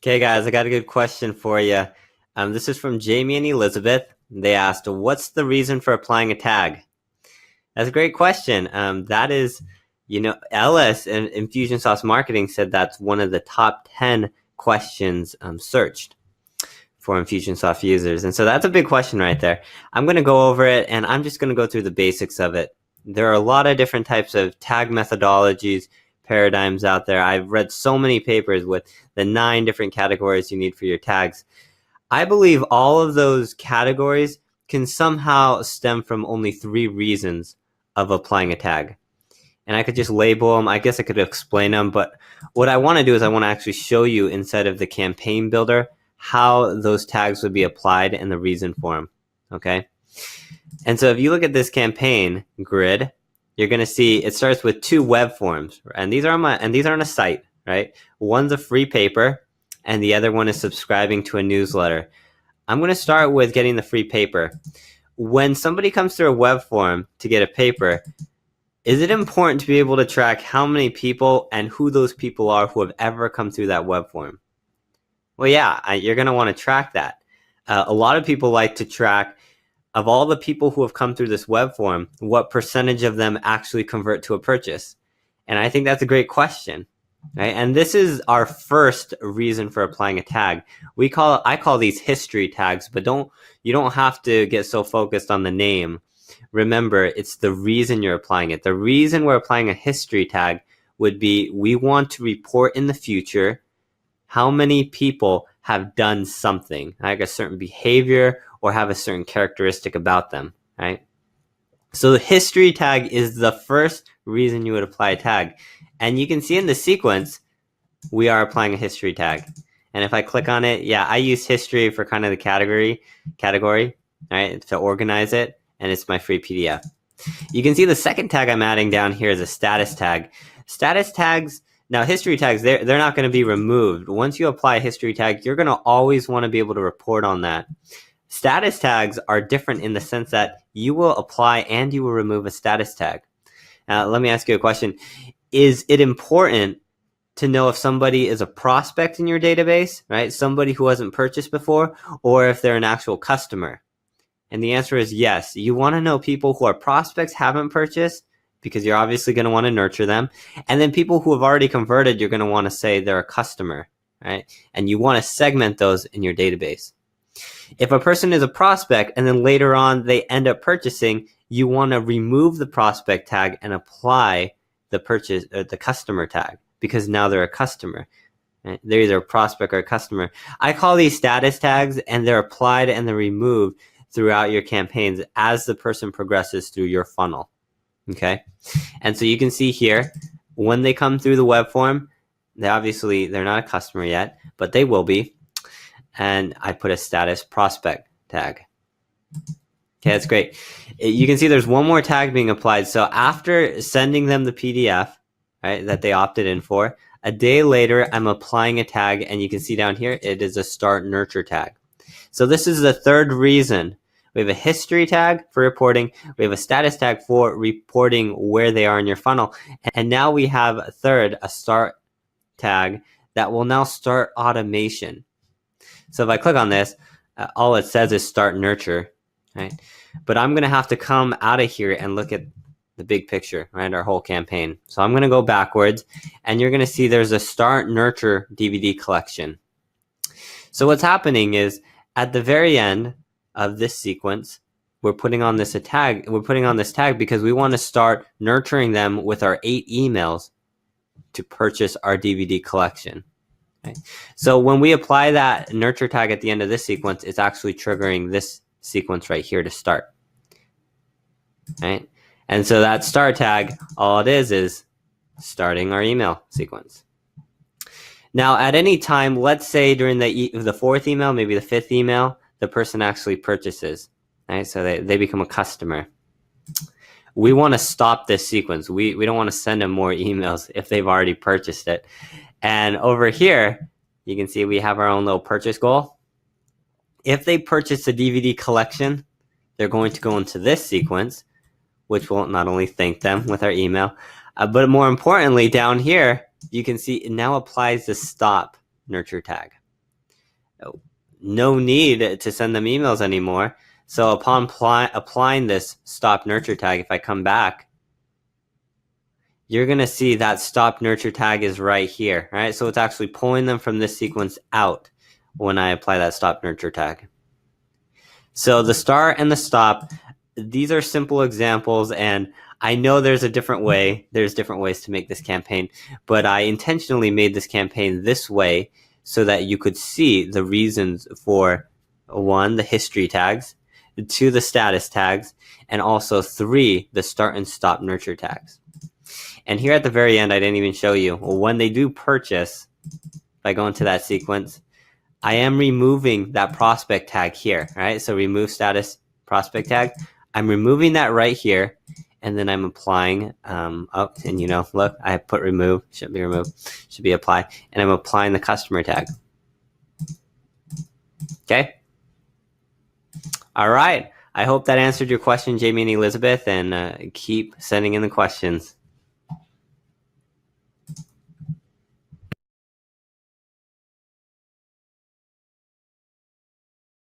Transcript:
Okay, guys, I got a good question for you. This is from Jamie and Elizabeth. They asked, what's the reason for applying a tag? That's a great question. That is, Ellis and Infusionsoft Marketing said that's one of the top 10 questions searched for Infusionsoft users. And so that's a big question right there. I'm going to go over it, and I'm just going to go through the basics of it. There are a lot of different types of tag methodologies, paradigms out there. I've read so many papers with the 9 different categories you need for your tags. I believe all of those categories can somehow stem from only 3 reasons of applying a tag. And I could just label them. I guess I could explain them, but what I want to do is I want to actually show you inside of the campaign builder how those tags would be applied and the reason for them. Okay. And so if you look at this campaign grid, you're going to see it starts with 2 web forms, and these are on a site, right? One's a free paper, and the other one is subscribing to a newsletter. I'm going to start with getting the free paper. When somebody comes through a web form to get a paper, is it important to be able to track how many people and who those people are who have ever come through that web form? Well, yeah, you're going to want to track that. A lot of people like to track, of all the people who have come through this web form, what percentage of them actually convert to a purchase? And I think that's a great question, right? And this is our first reason for applying a tag. I call these history tags, but you don't have to get so focused on the name. Remember, it's the reason you're applying it. The reason we're applying a history tag would be we want to report in the future how many people have done something, like a certain behavior or have a certain characteristic about them, right? So the history tag is the first reason you would apply a tag. And you can see in the sequence, we are applying a history tag. And if I click on it, yeah, I use history for kind of the category, right, to organize it. And it's my free PDF. You can see the second tag I'm adding down here is a status tag. Status tags, now history tags, they're not going to be removed. Once you apply a history tag, you're going to always want to be able to report on that. Status tags are different in the sense that you will apply and you will remove a status tag. Let me ask you a question. Is it important to know if somebody is a prospect in your database, right? Somebody who hasn't purchased before, or if they're an actual customer? And the answer is yes. You want to know people who are prospects, haven't purchased, because you're obviously going to want to nurture them. And then people who have already converted, you're going to want to say they're a customer, right? And you want to segment those in your database. If a person is a prospect and then later on they end up purchasing, you want to remove the prospect tag and apply the purchase or the customer tag, because now they're a customer. Right? They're either a prospect or a customer. I call these status tags, and they're applied and they're removed throughout your campaigns as the person progresses through your funnel. Okay. And so you can see here, when they come through the web form, they're not a customer yet, but they will be. And I put a status prospect tag. Okay, that's great. You can see there's one more tag being applied. So after sending them the PDF, right, that they opted in for, a day later, I'm applying a tag, and you can see down here, it is a start nurture tag. So this is the third reason. We have a history tag for reporting. We have a status tag for reporting where they are in your funnel. And now we have a third, a start tag that will now start automation. So if I click on this, all it says is start nurture, right? But I'm going to have to come out of here and look at the big picture, right? Our whole campaign. So I'm going to go backwards, and you're going to see there's a start nurture DVD collection. So what's happening is at the very end of this sequence, we're putting on this tag. We're putting on this tag because we want to start nurturing them with our 8 emails to purchase our DVD collection. Okay. So when we apply that nurture tag at the end of this sequence, it's actually triggering this sequence right here to start. Right? And so that start tag, all it is starting our email sequence. Now, at any time, let's say during the 4th email, maybe the 5th email, the person actually purchases, right? So they become a customer. We want to stop this sequence. We don't want to send them more emails if they've already purchased it. And over here, you can see we have our own little purchase goal. If they purchase a DVD collection, they're going to go into this sequence, which will not only thank them with our email, but more importantly, down here, you can see it now applies the stop nurture tag. no need to send them emails anymore. So upon applying this stop nurture tag, if I come back, you're going to see that stop nurture tag is right here, right? So it's actually pulling them from this sequence out when I apply that stop nurture tag. So the start and the stop, these are simple examples, and I know there's a different way. There's different ways to make this campaign, but I intentionally made this campaign this way so that you could see the reasons for 1, the history tags, 2, the status tags, and also 3, the start and stop nurture tags. And here at the very end, I didn't even show you, when they do purchase, if I go into that sequence, I am removing that prospect tag here, right? So remove status prospect tag. I'm removing that right here, and then I'm applying, and look, I put remove, should be removed, should be apply, and I'm applying the customer tag. Okay? All right. I hope that answered your question, Jamie and Elizabeth, and keep sending in the questions.